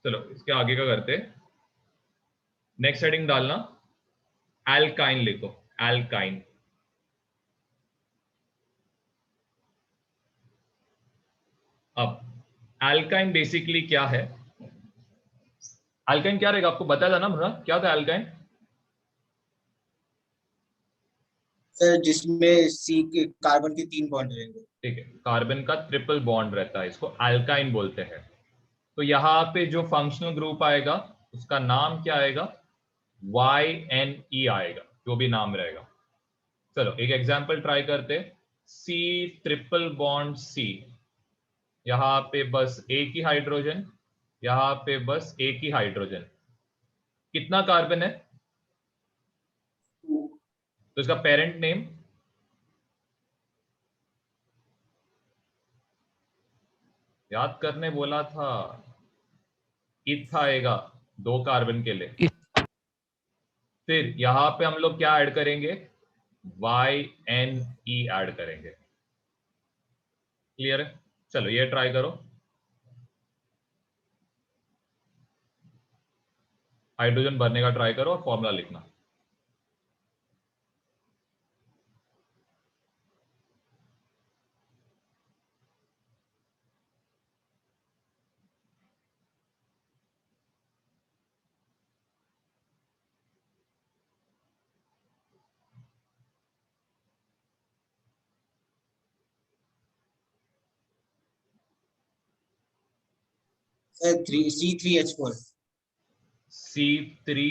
चलो इसके आगे का करते। नेक्स्ट हेडिंग डालना एल्काइन लिखो, एल्काइन। अब एल्काइन बेसिकली क्या है? एल्काइन क्या रहेगा आपको बताया था ना मुन्ना, क्या था एल्काइन? सर जिसमें सी के कार्बन के 3 बॉन्ड रहेंगे। ठीक है, कार्बन का ट्रिपल बॉन्ड रहता है, इसको एल्काइन बोलते हैं। तो यहाँ पे जो फंक्शनल ग्रुप आएगा उसका नाम क्या आएगा? YNE आएगा, जो भी नाम रहेगा। चलो एक एग्जांपल ट्राई करते। C ट्रिपल बॉन्ड C, यहाँ पे बस एक ही हाइड्रोजन, यहाँ पे बस एक ही हाइड्रोजन। कितना कार्बन है? तो इसका पेरेंट नेम याद करने बोला था, इथ आएगा 2 कार्बन के लिए। फिर यहां पे हम लोग क्या ऐड करेंगे? YNE ऐड करेंगे। क्लियर है? चलो ये ट्राई करो। हाइड्रोजन भरने का ट्राई करो और फॉर्मूला लिखना। Sir C3H4। C3।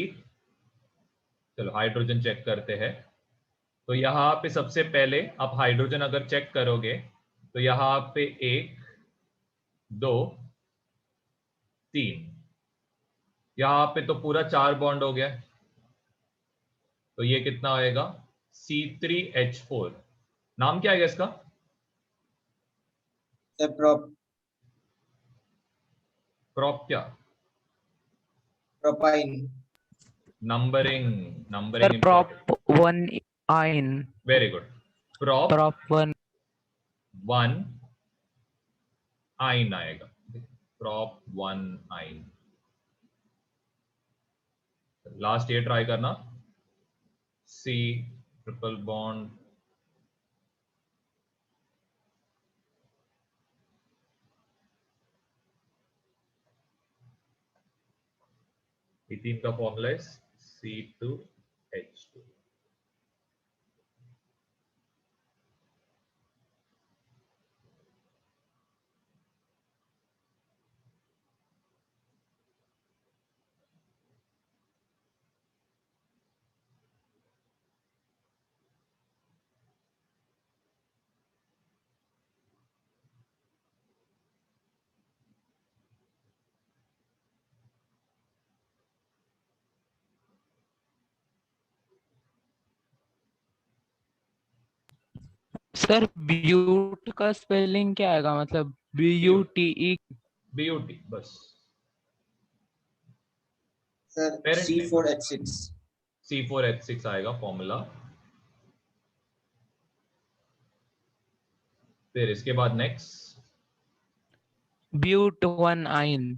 चलो हाइड्रोजन चेक करते हैं। तो यहां पे सबसे पहले आप हाइड्रोजन अगर चेक करोगे तो यहां पे 1 2 3, यहां पे तो पूरा 4 बॉन्ड हो गया। तो ये कितना आएगा? C3H4। नाम क्या आएगा इसका? सर प्रॉप क्या? Propyne. Numbering, sir numbering prop important. 1 आइन। Very good. प्रॉप प्रॉप 1 1 आइन आएगा। प्रॉप 1 आइन। लास्ट ये ट्राई करना, C ट्रिपल बॉन्ड इथीन का फॉर्मूला है C2H2। सर ब्यूट का स्पेलिंग क्या आएगा, मतलब BUTE? BUT बस। Sir parent name C4H6। C4H6 आएगा फॉर्मूला। फिर इसके बाद नेक्स्ट ब्यूट 1 आइन।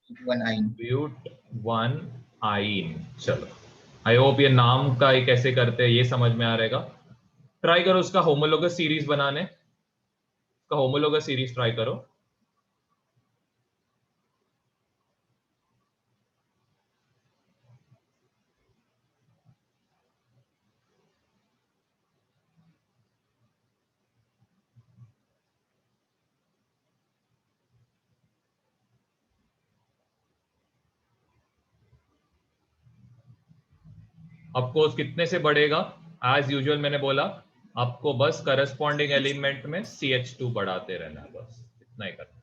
1 आइन। ब्यूट 1 आइन। चलो आई होप ये नाम का ये कैसे करते हैं ये समझ में आ रहेगा। ट्राई करो उसका होमोलोगस सीरीज बनाने, उसका होमोलोगस सीरीज ट्राई करो। ऑफकोर्स कितने से बढ़ेगा? एज यूजुअल मैंने बोला आपको बस करस्पॉन्डिंग एलिमेंट में CH2 बढ़ाते रहना है, बस इतना ही करना।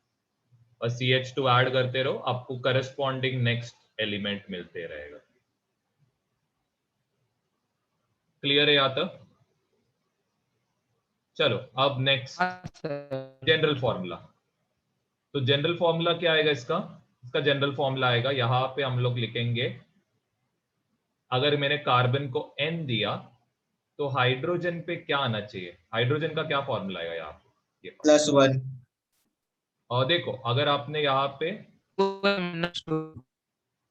और CH2 ऐड करते रहो, आपको करस्पॉन्डिंग नेक्स्ट एलिमेंट मिलते रहेगा। क्लियर है यहाँ तक? चलो अब नेक्स्ट जनरल फॉर्मूला। तो जनरल फॉर्मूला क्या आएगा इसका? इसका जनरल फॉर्मूला आएगा, यहां पे हम लोग लिखेंगे, अगर मैंने कार्बन को N दिया तो हाइड्रोजन पे क्या आना चाहिए? हाइड्रोजन का क्या फॉर्मूला आएगा यहाँ पे? +1। और देखो अगर आपने यहाँ पे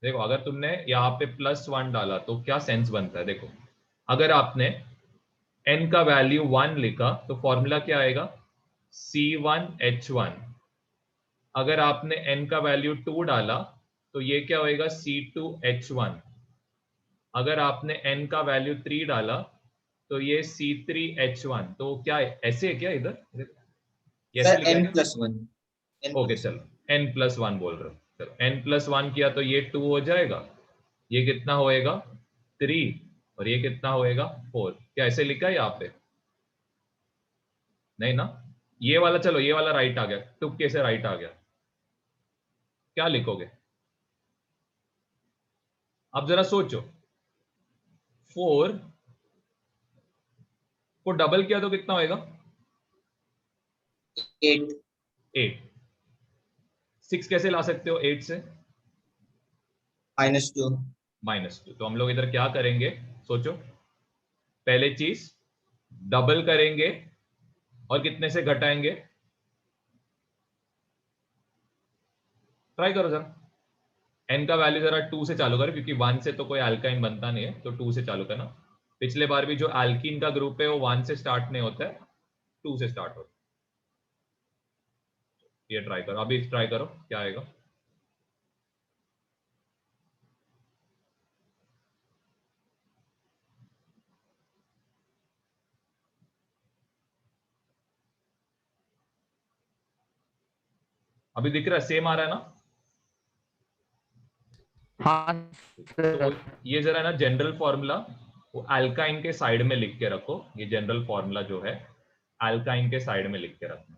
देखो अगर तुमने यहाँ पे +1 डाला तो क्या सेंस बनता है, देखो अगर आपने n का वैल्यू 1 लिखा तो फॉर्मूला क्या आएगा, C1H1। अगर आपने n का वैल्यू 2 डाला तो ये क्या होएगा, C2H1। अगर आपने n का वैल्यू 3 डाला तो ये C3H1। तो क्या ऐसे है क्या इधर, कैसे सर लिखा है क्या? n+1 ओके चलो n+1 बोल रहे हो, चलो n+1 किया तो ये 2 हो जाएगा, ये कितना होएगा 3, और ये कितना होएगा 4। क्या ऐसे लिखा है यहाँ पे? नहीं ना, ये वाला चलो ये वाला राइट आ गया, तुक्के से राइट आ गया। क्या लिखोगे अब जरा सोचो, 4 को डबल किया तो कितना होएगा 8 8। 6 कैसे ला सकते हो 8 से? -2 -2। तो हम लोग इधर क्या करेंगे, सोचो, पहले चीज डबल करेंगे और कितने से घटाएंगे, ट्राई करो जरा। n का वैल्यू जरा 2 से चालू करो, क्योंकि 1 से तो कोई अल्काइन बनता नहीं है, तो 2 से चालू करना। पिछले बार भी जो एल्कीन का ग्रुप है वो 1 से स्टार्ट नहीं होता है, 2 से स्टार्ट होता है। ये ट्राई करो, अभी ट्राई करो क्या आएगा। अभी दिख रहा है, सेम आ रहा है ना? हाँ तो सर। ये जरा ना जनरल फॉर्मूला वो अल्काइन के साइड में लिख के रखो, ये जनरल फॉर्मूला जो है अल्काइन के साइड में लिख के रखना।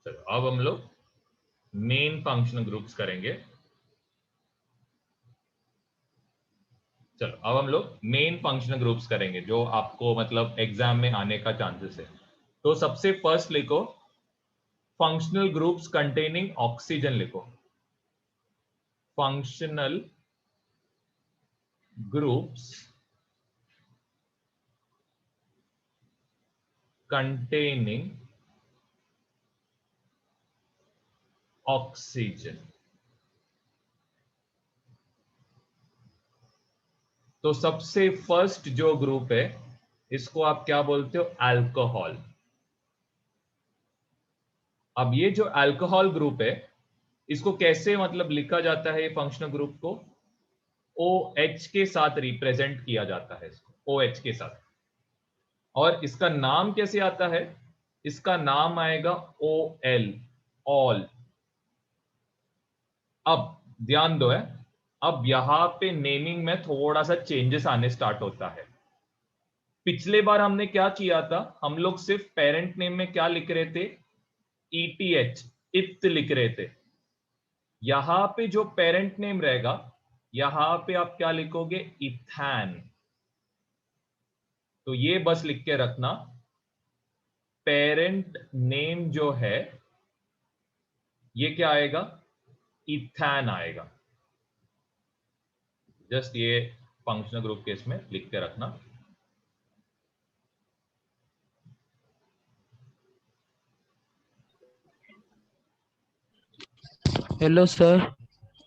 चलो अब हम लोग मेन फंक्शनल ग्रुप्स करेंगे। चलो अब हम लोग मेन फंक्शनल ग्रुप्स करेंगे जो आपको मतलब एग्जाम में आने का चांसेस है। तो सबसे फर्स्ट लिखो फंक्शनल ग्रुप्स कंटेनिंग ऑक्सीजन, लिखो फंक्शनल ग्रुप्स कंटेनिंग ऑक्सीजन। तो सबसे फर्स्ट जो ग्रुप है इसको आप क्या बोलते हो, अल्कोहल। अब ये जो अल्कोहल ग्रुप है इसको कैसे मतलब लिखा जाता है, ये फंक्शनल ग्रुप को OH के साथ रिप्रेजेंट किया जाता है, इसको OH के साथ। और इसका नाम कैसे आता है, इसका नाम आएगा OL, ऑल। अब ध्यान दो है, अब यहां पे नेमिंग में थोड़ा सा चेंजेस आने स्टार्ट होता है। पिछले बार हमने क्या किया था, हम लोग सिर्फ पेरेंट नेम में क्या लिख रहे थे, ETH, इत् लिख रहे थे। यहां पे जो पेरेंट नेम रहेगा यहां पे आप क्या लिखोगे, इथैन। तो ये बस लिख के रखना, पेरेंट नेम जो है ये क्या आएगा, इथैन आएगा। जस्ट ये फंक्शनल ग्रुप के इसमें लिख के रखना। हेलो सर,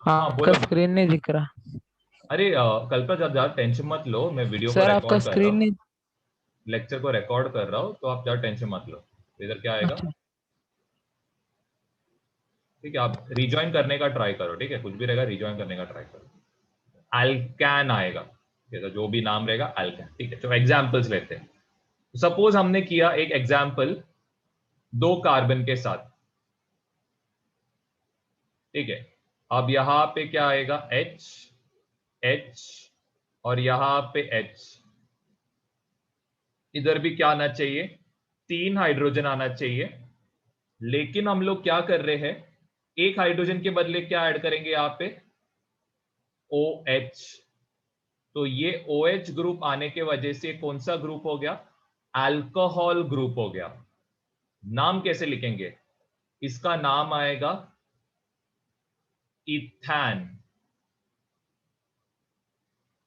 हाँ आपका बोलो। स्क्रीन नहीं दिख रहा। अरे कल्पना ज्यादा टेंशन मत लो, मैं वीडियो को सर आपका रिकॉर्ड कर रहा स्क्रीन हूँ, नहीं। लेक्चर को रिकॉर्ड कर रहा हूँ, तो आप ज्यादा टेंशन मत लो। इधर क्या आएगा, अच्छा। ठीक है, आप रिज्वाइन करने का ट्राई करो, ठीक है, कुछ भी रहेगा रिज्वाइन करने का ट्राई करो। अल्कैन आएगा, तो जो भी नाम रहेगा अल्कैन, ठीक है। तो एग्जांपल्स लेते हैं। सपोज हमने किया एक एग्जांपल 2 कार्बन के साथ, ठीक है। अब यहां पे क्या आएगा, H H और यहां पे H। इधर भी क्या आना चाहिए, 3 हाइड्रोजन आना चाहिए। लेकिन हम लोग क्या कर रहे हैं, एक हाइड्रोजन के बदले क्या ऐड करेंगे यहां पे, OH। तो ये OH ग्रुप आने के वजह से कौन सा ग्रुप हो गया, अल्कोहल ग्रुप हो गया। नाम कैसे लिखेंगे, इसका नाम आएगा इथैन।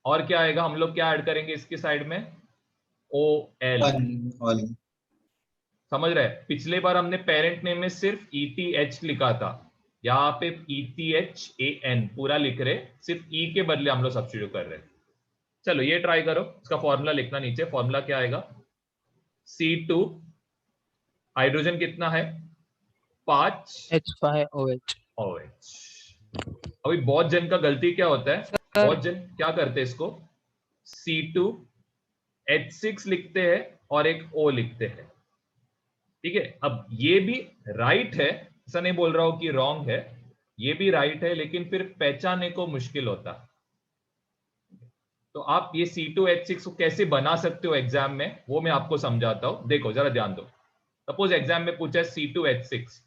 और क्या आएगा, हम लोग क्या ऐड करेंगे इसके साइड में, OL। ऑल। समझ रहे, पिछले बार हमने पेरेंट नेम में सिर्फ ETH लिखा था, यहाँ पे ETHAN पूरा लिख रहे, सिर्फ E के बदले हम लोग सब्स्टिट्यूट कर रहे। चलो ये ट्राई करो, इसका फॉर्मूला लिखना नीचे, फॉर्मूला क्या आएगा, C2 हाइड्रोजन कितना है 5 H5OH। OH। अभी बहुत जन का गलती क्या होता है, सर बहुत जन क्या करते हैं इसको C2H6 लिखते हैं और एक O लिखते हैं। ठीक है, अब ये भी राइट है, ऐसा नहीं बोल रहा हूं कि रॉन्ग है, ये भी राइट है, लेकिन फिर पहचानने को मुश्किल होता है। तो आप ये C2H6 को कैसे बना सकते हो एग्जाम में, वो मैं आपको समझाता हूं। देखो जरा ध्यान दो, सपोज एग्जाम में पूछा है C2H6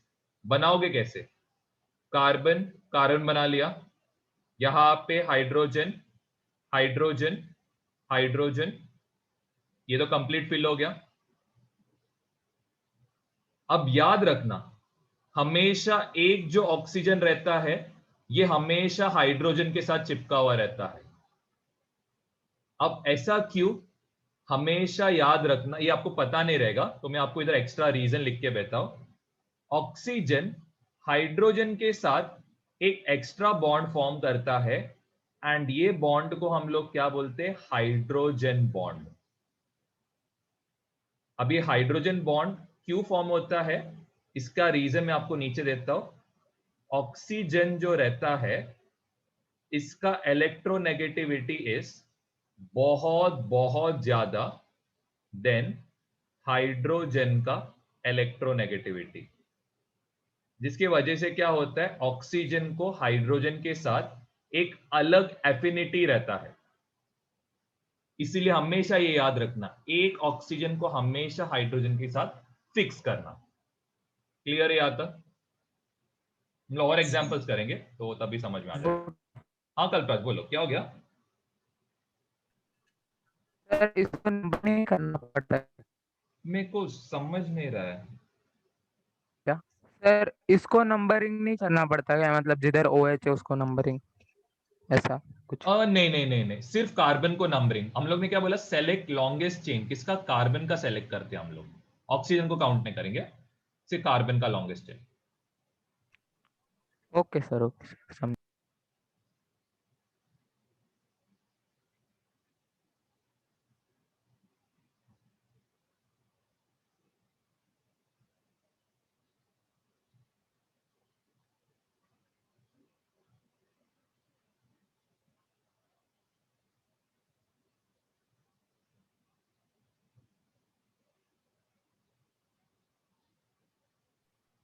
बनाओगे कैसे, कार्बन कार्बन बना लिया, यहां पे हाइड्रोजन हाइड्रोजन हाइड्रोजन, ये तो कंप्लीट फिल हो गया। अब याद रखना, हमेशा एक जो ऑक्सीजन रहता है ये हमेशा हाइड्रोजन के साथ चिपका हुआ रहता है। अब ऐसा क्यों, हमेशा याद रखना, ये आपको पता नहीं रहेगा तो मैं आपको इधर एक्स्ट्रा रीजन लिख के बैठा हूं। ऑक्सीजन हाइड्रोजन के साथ एक एक्स्ट्रा बॉन्ड फॉर्म करता है, एंड ये बॉन्ड को हम लोग क्या बोलते हैं, हाइड्रोजन बॉन्ड। अब ये हाइड्रोजन बॉन्ड क्यों फॉर्म होता है, इसका रीजन मैं आपको नीचे देता हूं। ऑक्सीजन जो रहता है इसका इलेक्ट्रोनेगेटिविटी इज बहुत बहुत ज्यादा देन हाइड्रोजन का इलेक्ट्रोनेगेटिविटी, जिसकी वजह से क्या होता है, ऑक्सीजन को हाइड्रोजन के साथ एक अलग एफिनिटी रहता है। इसीलिए हमेशा ये याद रखना, एक ऑक्सीजन को हमेशा हाइड्रोजन के साथ फिक्स करना। क्लियर है यहाँ तक, हम लोग और एग्जांपल्स करेंगे तो तभी समझ में आ जाएगा। हाँ कल्पराज बोलो क्या हो गया। सर इसको नंबर नहीं करना पड़ता है मेरे को समझ नहीं रहा है। क्या? सर इसको नंबरिंग नहीं करना पड़ता क्या, मतलब जिधर OH है उसको नंबरिंग, ऐसा कुछ? नहीं नहीं नहीं नहीं, सिर्फ कार्बन को नंबरिंग। हम लोग ने क्या बोला, सेलेक्ट लॉन्गेस्ट चेन, किसका, कार्बन का सेलेक्ट करते हैं हम लोग, ऑक्सीजन को काउंट नहीं करेंगे, सिर्फ कार्बन का longest chain. Okay sir, okay समझ।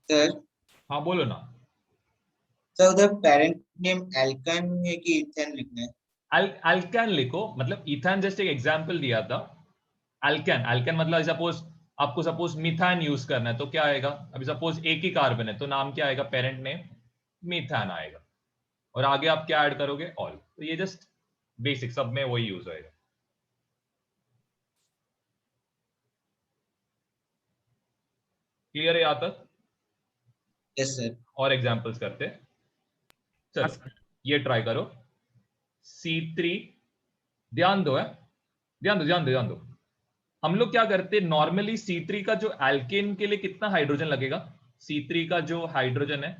सर हाँ बोलो ना। सर उधर पेरेंट नेम एल्कन है कि इथेन लिखना है? अल्कैन लिखो, मतलब इथान जस्ट एक एग्जांपल दिया था। अल्कैन, अल्कैन मतलब सपोज आपको सपोज मिथान यूज करना है तो क्या आएगा, अभी सपोज एक ही कार्बन है तो नाम क्या आएगा, पेरेंट नेम मिथान आएगा, और आगे आप क्या ऐड करोगे, ऑल। तो ये जस्ट बेसिक, सब में वही यूज होएगा। क्लियर है यहाँ तक, यस सर। और एग्जांपल्स करते हैं। चलो ये ट्राई करो, C3, ध्यान दो है, ध्यान दो ध्यान दो ध्यान दो। हम लोग क्या करते हैं नॉर्मली, C3 का जो एल्केन के लिए कितना हाइड्रोजन लगेगा, C3 का जो हाइड्रोजन है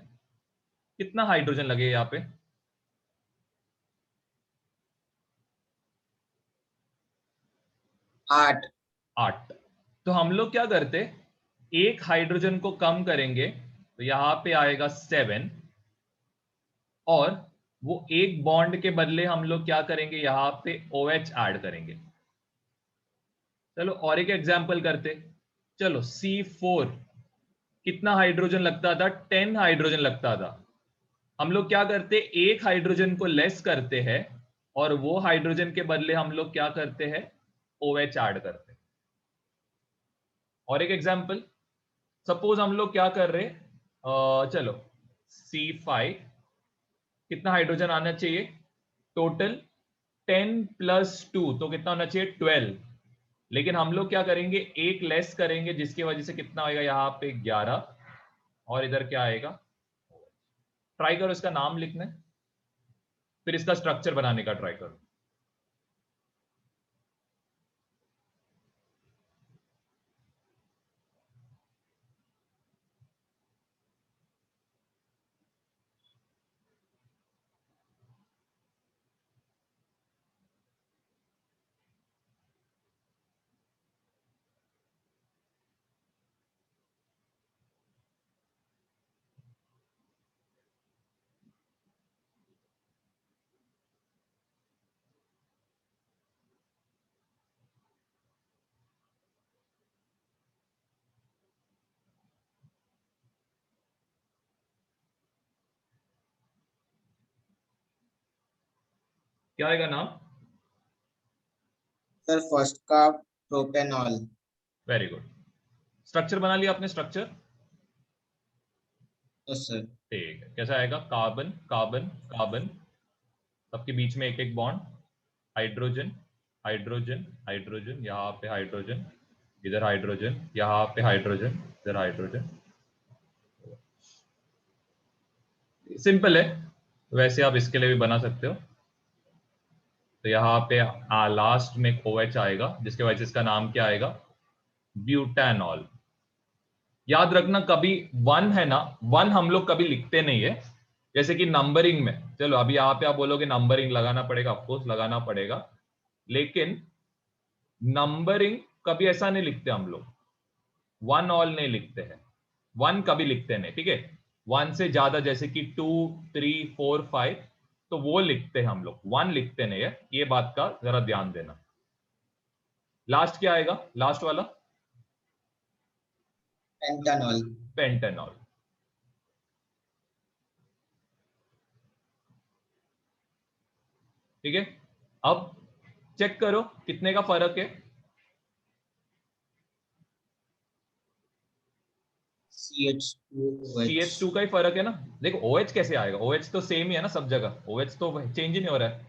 कितना हाइड्रोजन लगेगा यहाँ पे, 8। 8। तो हम लोग क्या करते, एक हाइड्रोजन को कम करेंगे तो यहां पे आएगा 7, और वो एक बॉन्ड के बदले हम लोग क्या करेंगे, यहां पे OH ऐड करेंगे। चलो और एक एग्जांपल करते, चलो C4 कितना हाइड्रोजन लगता था, 10 हाइड्रोजन लगता था। हम लोग क्या करते, एक हाइड्रोजन को लेस करते हैं और वो हाइड्रोजन के बदले हम लोग क्या करते हैं, OH ऐड करते हैं। और एक एग्जांपल, सपोज हम लोग क्या कर रहे, चलो C5 कितना हाइड्रोजन आना चाहिए, टोटल 10 + 2 तो कितना होना चाहिए, 12। लेकिन हम लोग क्या करेंगे, एक लेस करेंगे जिसकी वजह से कितना आएगा यहाँ पे 11, और इधर क्या आएगा, ट्राई करो इसका नाम लिखना है, फिर इसका स्ट्रक्चर बनाने का ट्राई करो। क्या आएगा नाम? सर फर्स्ट का प्रोपेनॉल। Very good. स्ट्रक्चर बना लिया आपने? Structure yes sir. ठीक है, कैसा आएगा? कार्बन कार्बन कार्बन, सबके बीच में एक एक बॉन्ड, हाइड्रोजन हाइड्रोजन हाइड्रोजन, यहाँ पे हाइड्रोजन, इधर हाइड्रोजन, यहाँ पे हाइड्रोजन, इधर हाइड्रोजन। सिंपल है, वैसे आप इसके लिए भी बना सकते हो। तो यहाँ पे लास्ट में एक OH आएगा, जिसके वजह से इसका नाम क्या आएगा? ब्यूटानॉल। याद रखना, कभी वन है ना, वन हम लोग कभी लिखते नहीं है, जैसे कि नंबरिंग में। चलो अभी यहाँ पे आप बोलोगे नंबरिंग लगाना पड़ेगा, ऑफकोर्स लगाना पड़ेगा, लेकिन नंबरिंग कभी ऐसा नहीं लिखते हम लोग, वन ऑल नहीं लिखते हैं, वन कभी लिखते नहीं, ठीक है? वन से ज्यादा जैसे कि 2 3 4 5 तो वो लिखते हैं हम लोग, वन लिखते नहीं है, ये बात का जरा ध्यान देना। लास्ट क्या आएगा? लास्ट वाला पेंटानॉल। पेंटेनॉल। ठीक है, अब चेक करो कितने का फर्क है। CH2 का ही फर्क है ना। देखो OH कैसे आएगा? OH तो सेम ही है ना सब जगह, OH तो चेंज ही नहीं हो रहा है।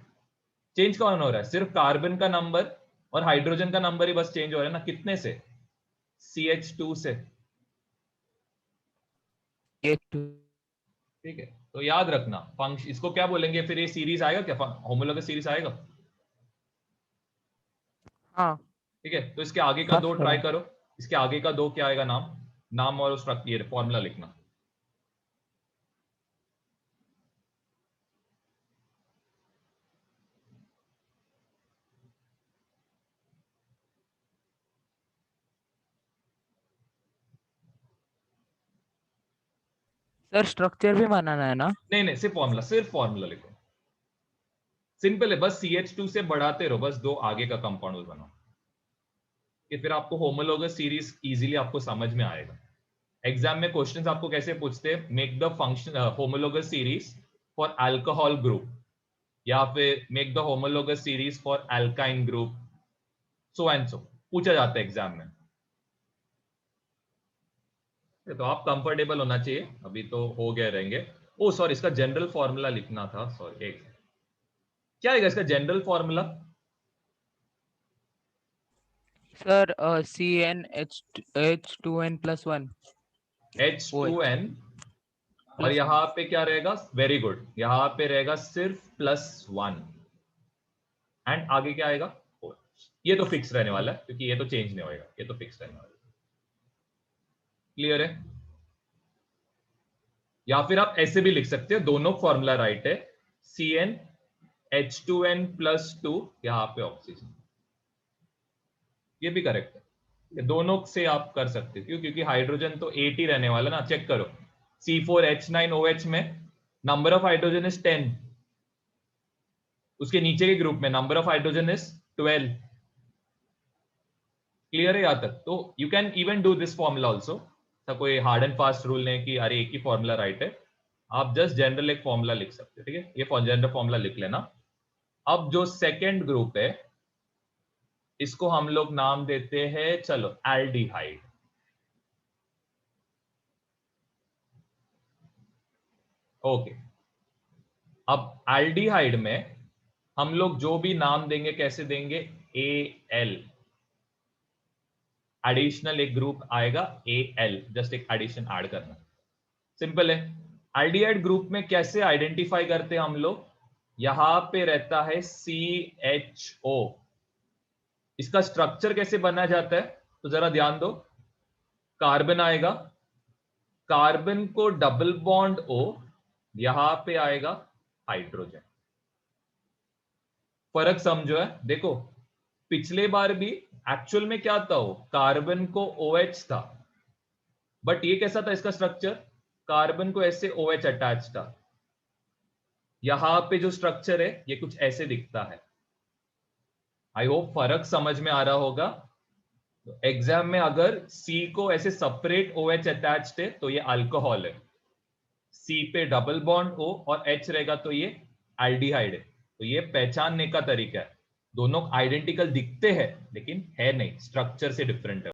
चेंज कौन हो रहा है? सिर्फ कार्बन का नंबर और हाइड्रोजन का नंबर ही बस चेंज हो रहा है ना। कितने से? CH2 से। ठीक है, तो याद रखना फंक्शन, इसको क्या बोलेंगे फिर? ये सीरीज आएगा क्या? होमोलॉगस सीरीज आएगा? हाँ। ठीक है, तो इसके आगे का दो ट्राई करो। इसके आगे का दो क्या आएगा नाम? नाम और स्ट्रक्चर फॉर्मूला लिखना। सर स्ट्रक्चर भी बनाना है ना? नहीं नहीं, सिर्फ फॉर्मूला लिखो। सिंपल है, बस CH2 से बढ़ाते रहो, बस दो आगे का कंपाउंड बनाओ, कि फिर आपको होमोलॉगस सीरीज इजीली आपको समझ में आएगा। एग्जाम में क्वेश्चंस आपको कैसे पूछते हैं? Make the function homologous series for alcohol group, या फिर make the homologous series for alkyne group, so and so पूछा जाता है एग्जाम में। तो आप कंफर्टेबल होना चाहिए, अभी तो हो गए रहेंगे। ओ सॉरी, इसका जनरल फॉर्मूला लिखना था, सॉरी। एक क्या है इसका general formula? Sir CnH2n+1 H2n, और यहां पे क्या रहेगा? वेरी गुड, यहां पे रहेगा सिर्फ +1, एंड आगे क्या आएगा? ये तो फिक्स रहने वाला है, क्योंकि ये तो चेंज नहीं होएगा, ये तो फिक्स रहने वाला है। क्लियर है? या फिर आप ऐसे भी लिख सकते हो, दोनों फॉर्मूला राइट है। CnH2n+2, यहां पे ऑक्सीजन, ये भी करेक्ट है। ये दोनों से आप कर सकते हो, क्यों? क्योंकि हाइड्रोजन तो 8 ही रहने वाला ना। चेक करो, C4H9OH में नंबर ऑफ हाइड्रोजन इज 10, उसके नीचे के ग्रुप में number of hydrogen is 12। Clear है यहां तक? तो you can even do this formula also. कोई हार्ड एंड फास्ट रूल नहीं कि अरे एक ही फॉर्मूला राइट है, आप जस्ट जनरल एक फॉर्मूला लिख सकते हो। ठीक है, ये जनरल फॉर्मूला लिख लेना। अब जो सेकेंड ग्रुप है, इसको हम लोग नाम देते हैं, चलो, एल्डिहाइड। ओके, अब एल्डिहाइड में हम लोग जो भी नाम देंगे कैसे देंगे? Al, एडिशनल एक ग्रुप आएगा Al, जस्ट एक एडिशन ऐड करना, सिंपल है। एल्डिहाइड ग्रुप में कैसे आइडेंटिफाई करते हैं हम लोग? यहां पे रहता है CHO। इसका स्ट्रक्चर कैसे बना जाता है तो जरा ध्यान दो। कार्बन आएगा, कार्बन को डबल बॉन्ड O, यहां पे आएगा हाइड्रोजन। फर्क समझो है। देखो पिछले बार भी एक्चुअल में क्या था, वो कार्बन को OH था, बट ये कैसा था इसका स्ट्रक्चर? कार्बन को ऐसे OH अटैच था। यहां पे जो स्ट्रक्चर है ये कुछ ऐसे दिखता है। आई होप फर्क समझ में आ रहा होगा। तो एग्जाम में अगर C को ऐसे सेपरेट OH अटैच्ड है तो ये अल्कोहल है, C पे डबल बॉन्ड O और H रहेगा तो ये एल्डिहाइड है। तो ये पहचानने का तरीका है। दोनों आइडेंटिकल दिखते हैं लेकिन है नहीं, स्ट्रक्चर से डिफरेंट है।